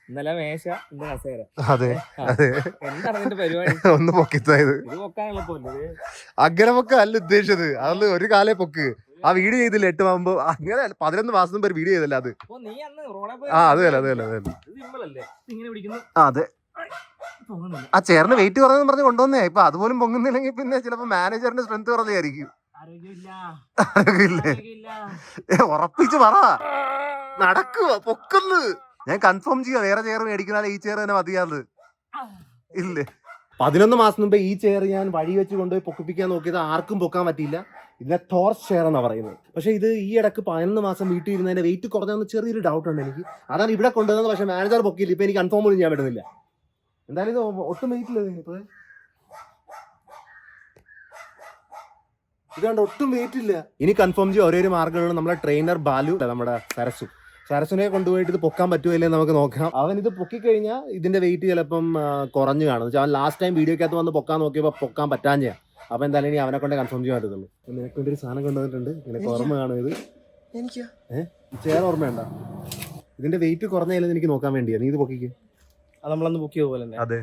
ഇന്നലെ മേശ ഇന്ന് കസേര. അതെ അതെ, എന്താണ് ഇതിന്റെ പരിപാടി? ഒന്ന് പൊക്കിത്തായത്. ഇത് പൊക്കാനുള്ള പോലെ അങ്ങനെ പൊക്ക അല്ല ഉദ്ദേശിച്ചത്, അത് ഒരു കാലേ പൊക്ക്. ആ വീഡിയോ ചെയ്തില്ല 8 ആകുമ്പോ, അങ്ങനെ 11 മാസം മുമ്പ് വീഡിയോ ചെയ്തല്ല അത്. ആ അതല്ല അതല്ല അതല്ല അതെ. ആ ചേറിന് വെയിറ്റ് കുറഞ്ഞെന്ന് പറഞ്ഞ് കൊണ്ടുവന്നേ. ഇപ്പൊ അതുപോലും പൊങ്ങുന്നില്ലെങ്കിൽ പിന്നെ ചിലപ്പോ മാനേജറിന്റെ സ്ട്രെങ്ത് കുറഞ്ഞായിരിക്കും. ഉറപ്പിച്ച് പറ, നടക്കുക പൊക്കുന്നു. ഞാൻ കൺഫേം ചെയ്യാം, വേറെ ചെയർ മേടിക്കുന്നാലും ഈ ചെയർ തന്നെ മതിയാത്. ഇല്ലേ, 11 മാസം മുമ്പ് ഈ ചെയർ ഞാൻ വഴി വെച്ച് കൊണ്ടുപോയി പൊക്കിപ്പിക്കാൻ നോക്കിയത് ആർക്കും പൊക്കാൻ പറ്റിയില്ല. ഇതിനെ ടോർച്ച് ചെയർ എന്നാണ് പറയുന്നത്. പക്ഷെ ഇത് ഈ ഇടക്ക് 11 മാസം വീട്ടിൽ ഇരുന്നതിന്റെ വെയിറ്റ് കുറഞ്ഞെന്ന് ചെറിയൊരു ഡൗട്ട് ഉണ്ട് എനിക്ക്. അതാണ് ഇവിടെ കൊണ്ടുവന്നത്. പക്ഷെ മാനേജർ പൊക്കിയില്ല. ഇപ്പൊ എനിക്ക് കൺഫേം പോലും ചെയ്യാൻ പറ്റുന്നില്ല. എന്തായാലും ഇത് ഒട്ടും വെയിറ്റ് ഇല്ല. ഇപ്പൊ ഇത് കണ്ട ഒട്ടും വെയിറ്റ് ഇല്ല. ഇനി കൺഫേം ചെയ്യാൻ ഒരേ ഒരു മാർഗ്ഗമാണ് നമ്മളെ ട്രെയിനർ ബാലു, നമ്മുടെ സരസുനെ കൊണ്ടുപോയിട്ട് ഇത് പൊക്കാൻ പറ്റുമല്ലേ നമുക്ക് നോക്കാം. അവൻ ഇത് പൊക്കിക്കഴിഞ്ഞാൽ ഇതിന്റെ വെയിറ്റ് ചിലപ്പം കുറഞ്ഞു കാണും. അവൻ ലാസ്റ്റ് ടൈം വീഡിയോക്കകത്ത് വന്ന് പൊക്കാൻ നോക്കിയപ്പോൾ പൊക്കാൻ പറ്റാൻ ചെയ്യാം. അപ്പൊ എന്തായാലും ഇനി അവനെ കൊണ്ട് കൺഫേം ചെയ്യാൻ പറ്റത്തുള്ളൂ. നിനക്ക് വേണ്ടി ഒരു സാധനം കൊണ്ടുവന്നിട്ടുണ്ട്. നിനക്ക് ഓർമ്മ കാണും ഇത്. ചെയർ ഓർമ്മയുണ്ട? ഇതിന്റെ വെയിറ്റ് കുറഞ്ഞാലും എനിക്ക് നോക്കാൻ വേണ്ടിയാ. നീ ഇത് പൊക്കിക്ക്. നമ്മളന്ന് ബുക്ക് ചെയ്ത പോലെ. അതെ,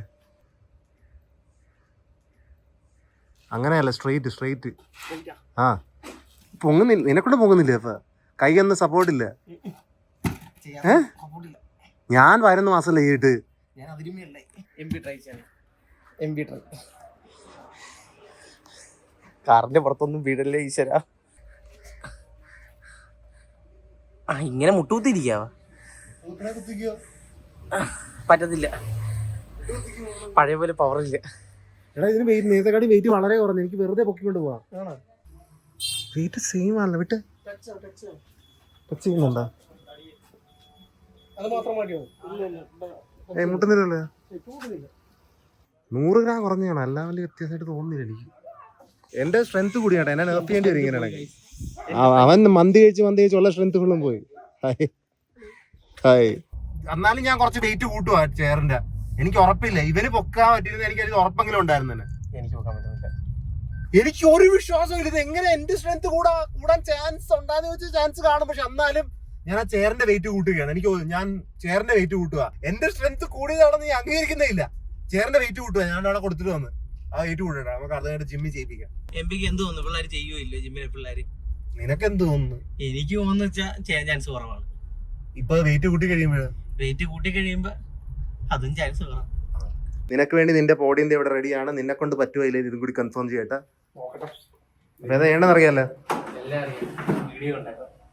അങ്ങനെയല്ല, സ്ട്രെയിറ്റ്. ആ പൊങ്ങുന്നില്ല, നിനെക്കൊണ്ട് പൊങ്ങുന്നില്ല. ഇപ്പൊ കൈയൊന്നും സപ്പോർട്ടില്ല. ഞാൻ 11 മാസം ചെയ്തിട്ട് കാറിന്റെ പുറത്തൊന്നും വീടല്ലേ ഈശ്വര. ഇങ്ങനെ മുട്ടുകുത്തിരിക്കാവ പറ്റത്തില്ല. പഴയ പോലെ പവറില്ല. എടാ ഇതിന് വെയിറ്റ് നേരത്തെക്കാട്ടി വെയിറ്റ് വളരെ കുറഞ്ഞു. എനിക്ക് വെറുതെ പൊക്കിക്കൊണ്ട് പോവാം. വെയിറ്റ് സെയിം ആണല്ലോ. വിട്ട് ടച്ച് ചെയ്യുന്നുണ്ടോ? മുട്ടുന്നില്ലല്ലോ. 100 ഗ്രാം കുറഞ്ഞാണ്. എല്ലാം വലിയ വ്യത്യാസമായിട്ട് തോന്നുന്നില്ല എനിക്ക്. എന്റെ സ്ട്രെങ്ത് കൂടിയാട്ടെ, എന്നെ നേർപ്പ് ചെയ്യേണ്ടി വരും ഇങ്ങനെയാണെങ്കിൽ. അവൻ മന്തി കഴിച്ച് ഉള്ള സ്ട്രെങ്ത് ഫുള്ളും പോയി. എന്നാലും ഞാൻ കുറച്ച് വെയിറ്റ് കൂട്ടുവാ ചെയറിന്റെ. എനിക്ക് ഉറപ്പില്ല ഇവന് പൊക്കാൻ പറ്റിയിരുന്ന. എനിക്ക് അതിൽ ഉറപ്പെങ്കിലും ഉണ്ടായിരുന്നു. എനിക്ക് പൊക്കാൻ പറ്റുന്നില്ല. എനിക്ക് ഒരു വിശ്വാസം ഇല്ല. ഇത് എങ്ങനെ എന്റെ സ്ട്രെങ്ത് കൂടാൻ ചാൻസ് ഉണ്ടാന്ന് ചോദിച്ചാൽ ചാൻസ് കാണും. പക്ഷെ എന്നാലും ഞാൻ ആ ചെയറിന്റെ വെയിറ്റ് കൂട്ടുകയാണ്. ഞാൻ ചെയറിന്റെ വെയിറ്റ് കൂട്ടുക. എന്റെ സ്ട്രെങ്ത് കൂടിയതാണെന്ന് ഞാൻ അംഗീകരിക്കുന്നേ ഇല്ല. ചെയറിന്റെ വെയിറ്റ് കൂട്ടുക. ഞാൻ അവിടെ കൊടുത്തിട്ട് വന്ന് ആ വെയിറ്റ് കൂട്ടട്ടെ. നമുക്ക് അതുകൊണ്ട് ജിമ്മിൽ ചെയ്യിപ്പിക്കാം. എംപിക്ക് എന്ത് തോന്നുന്നു? പിള്ളേർ ചെയ്യുമല്ലോ ജിമ്മിലെ പിള്ളേര്? നിനക്ക് എന്ത് തോന്നുന്നു? എനിക്ക് തോന്നുന്നു വെച്ചാൽ ചെയ്യാൻ ചാൻസ് കുറവാണ്. ഇപ്പൊ വെയിറ്റ് കൂട്ടി കഴിയുമ്പോ അതും ചാൻസ് കുറവാണ്. നിനക്ക് വേണ്ടി നിന്റെ പോഡിയന്റെ ഇവിടെ റെഡിയാണ്. നിന്നെ കൊണ്ട് പറ്റുമോ ഇല്ലേ ഇതും കൂടി കൺഫേം ചെയ്യട്ടെ. അപ്പൊ ഏതാ ചെയ്യണമെന്ന് അറിയാലോ.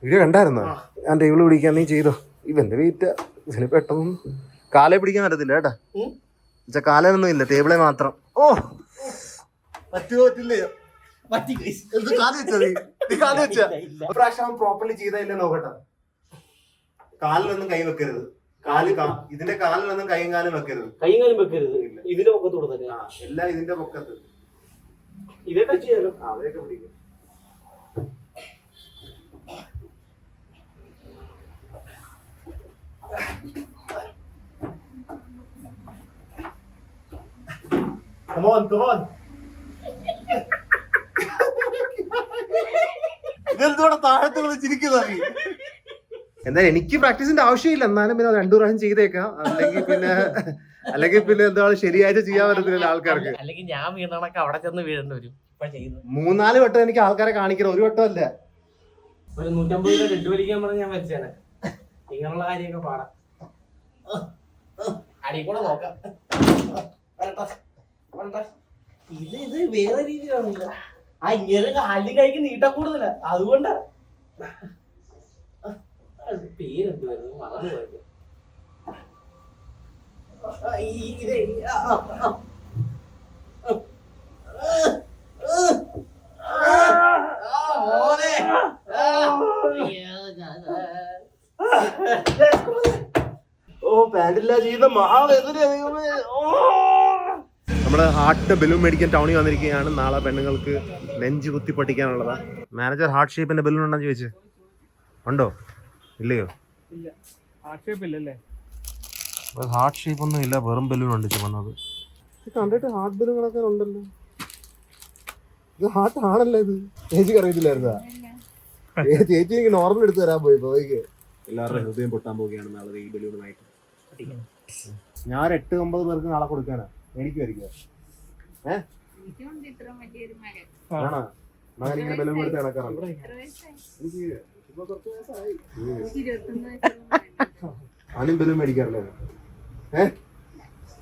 വീഡിയോ കണ്ടായിരുന്നോ? ഞാൻ ടേബിൾ പിടിക്കാൻ നീ ചെയ്തോ. ഇവന്റെ വെയിറ്റ് ഇതിന് പെട്ടെന്ന് കാലേ പിടിക്കാൻ പറ്റത്തില്ല കേട്ടാ. എന്നുവെച്ചാ കാലൊന്നും ഇല്ല, ടേബിളെ മാത്രം. ഓ പറ്റില്ലയോ? പ്രാവശ്യം പ്രോപ്പർലി ചെയ്തില്ല നോക്കട്ടെ. കാലിലൊന്നും കൈ വെക്കരുത്. ഇതിന്റെ കാലിലൊന്നും കൈയും കാലും വെക്കരുത്. ഇതിന്റെ പൊക്കത്തോട് തന്നെ എല്ലാം ഇതിന്റെ പൊക്കത്ത്. ഇതൊക്കെ ചെയ്യാലോ. അതൊക്കെ പിടിക്കും. Come on. ഇതെന്തോടെ താഴത്ത് വിളിച്ചിരിക്കുന്നത്? എന്തായാലും എനിക്ക് പ്രാക്ടീസിന്റെ ആവശ്യമില്ല. എന്നാലും പിന്നെ 2 പ്രാവശ്യം ചെയ്തേക്കാം. അല്ലെങ്കിൽ പിന്നെ എന്താണ് ശരിയായിട്ട് ചെയ്യാൻ പറ്റത്തില്ല ആൾക്കാർക്ക്. അല്ലെങ്കിൽ ഞാൻ വീണണൊക്കെ അവിടെ ചെന്ന് വീഴേണ്ടി വരും. 3-4 വട്ടം എനിക്ക് ആൾക്കാരെ കാണിക്കണം, ഒരു വട്ടം അല്ല. ഒരു 150 കിലോ ഡെഡ് വലിക്കാൻ പറഞ്ഞ് ഞാൻ മരിച്ചാണ്. ഇങ്ങനെയുള്ള കാര്യമൊക്കെ പാടാം. അടി കൂടെ നോക്കാം. ഇത് വേറെ രീതിയിലാണില്ല. ഇങ്ങനെ കാലിന് കൈക്ക് നീട്ടം കൂടുതല. അതുകൊണ്ടാ പേരെന്തുവായിരുന്നു മറന്നു പോയത്. പാൻഡില്ല ചെയ്ത മഹാവേദന. നമ്മള് ഹാർട്ട് ബലൂൺ മേടിക്കാൻ ടൗണിൽ വന്നിരിക്കുകയാണ്. നാളെ പെണ്ണുങ്ങൾക്ക് നെഞ്ച് കുത്തി പൊട്ടിക്കാനുള്ളതാ. മാനേജർ ഹാർട്ട് ഷേപ്പിന്റെ ബലൂൺ ഉണ്ടെന്ന് ചോദിച്ചു. ഉണ്ടോ ഇല്ലയോ? ഹാർട്ട് ഷേപ്പ് ഒന്നും ഇല്ല, വെറും ബലൂൺ ഉണ്ട് ചുമന്നത്. കണ്ടിട്ട് ഹാർട്ട് ബലൂണൊക്കെ ഉണ്ടല്ലോ. ഇത് ഹാർട്ട് ആണല്ലോ. ഇത് ചേച്ചിക്ക് അറിയത്തില്ലായിരുന്നാ? ചേച്ചി എനിക്ക് നോർമൽ എടുത്ത് തരാൻ പോയിക്ക്. എല്ലാവരുടെയും ഹൃദയം പൊട്ടാൻ പോവുകയാണ് നാളെ ഈ ബലൂണുമായിട്ട്. ഞാൻ 8-9 പേർക്ക് നാളെ കൊടുക്കാനാ. എനിക്കുമായിരിക്കും. ആണോ? മകനിങ്ങനെ ബലം കൊടുത്ത് കണക്കാണ്. അവനും ബലം മേടിക്കാറില്ലേ?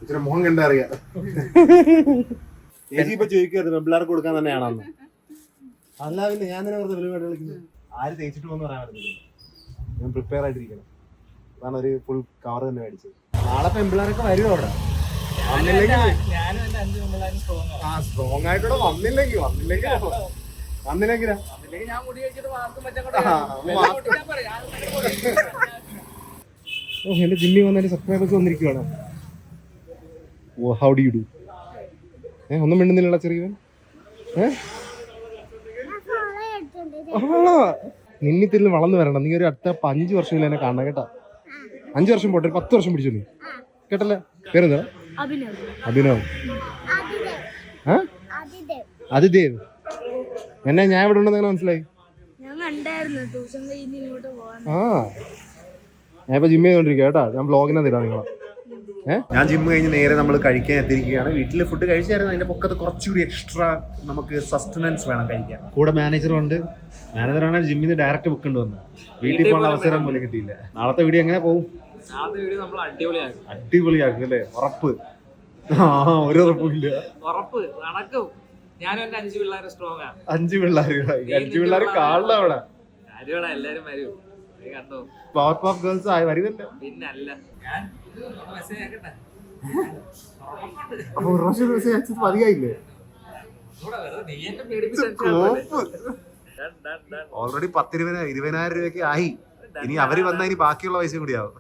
ഇച്ചിരി മോഹം കണ്ടാ അറിയാം. ചേച്ചി ഇപ്പൊ ചോദിക്കരുത് പെമ്പിള്ളേർക്ക് കൊടുക്കാൻ തന്നെയാണെന്ന്. അല്ല പിന്നെ ഞാൻ തന്നെ വെറുതെ ബലം കളിക്കുന്നത്. ആര് തേച്ചിട്ട് പോകുന്ന പറയാൻ പറ്റില്ല. ഞാൻ പ്രിപ്പയർ ആയിട്ടിരിക്കണം. അതാണ് ഒരു ഫുൾ കവർ തന്നെ മേടിച്ചത്. നാളെ പെമ്പിള്ളേരൊക്കെ വരുമോ അവിടെ? സ്ട്രോങ് ആയിട്ടൂടെ വന്നില്ലെങ്കിലാ എന്റെ ജിമ്മിൽ വന്നതിന്റെ സബ്സ്ക്രൈബേഴ്സ് വന്നിരിക്കുവാണ്. Oh how do you do? ഒന്നും മിണ്ടുന്നില്ല ചെറിയവൻ. നിന്നിത്തിരുന്ന് വളർന്നു വരണം. നീ ഒരു അടുത്ത 5 വർഷം എന്നെ കാണണം കേട്ടാ. 5 വർഷം പോട്ടെ, 10 വർഷം പിടിച്ചു നീ കേട്ടല്ലേ. പേരെന്താ? അഭിനവ്. അതിദേവ്. എന്നെ ഞാൻ ഇവിടെ ഉണ്ടെന്ന് മനസ്സിലായി. ഞാൻ ഇപ്പൊ ജിമ്മ് ചെയ്തോണ്ടിരിക്കുക കേട്ടാ. ഞാൻ ബ്ലോഗിനകത്ത് ഇടാം നിങ്ങളെ. ഞാൻ ജിമ്മ് കഴിഞ്ഞ് നേരെ നമ്മൾ കഴിക്കാൻ എത്തിയിരിക്കുകയാണ്. വീട്ടിൽ ഫുഡ് കഴിച്ചായിരുന്നു. അതിന്റെ പൊക്കത്ത് കുറച്ചുകൂടി എക്സ്ട്രാ നമുക്ക് സസ്റ്റനൻസ് വേണം കഴിക്കാൻ. കൂടെ മാനേജറുണ്ട്. മാനേജറാണ് ജിമ്മിൽ നിന്ന് ഡയറക്റ്റ് ബുക്ക് കൊണ്ടുവന്നത്. വീട്ടിൽ പോകാനുള്ള അവസരം പോലും കിട്ടിയില്ല. നാളത്തെ വീഡിയോ എങ്ങനെ പോകും? അടിപൊളിയാക്കും അല്ലേ? ഉറപ്പ്. ഒരു ഉറപ്പില്ല. 5 പിള്ളേര് സ്ട്രോങ് ആണ്. 5 പിള്ളേര് കാണണം അവിടെ. എല്ലാരും വരും. പവർ ഓഫ് ഗേൾസ് ആയി വരുന്നില്ല. പിന്നല്ല അപ്പൊ ഒരു പ്രാവശ്യം മെസ്സേജ് അയച്ചത് മതിയായില്ലേ? ഓൾറെഡി 10-20,000 രൂപയ്ക്ക് ആയി. ഇനി അവര് വന്നാൽ ഇനി ബാക്കിയുള്ള പൈസ കൂടി ആവും.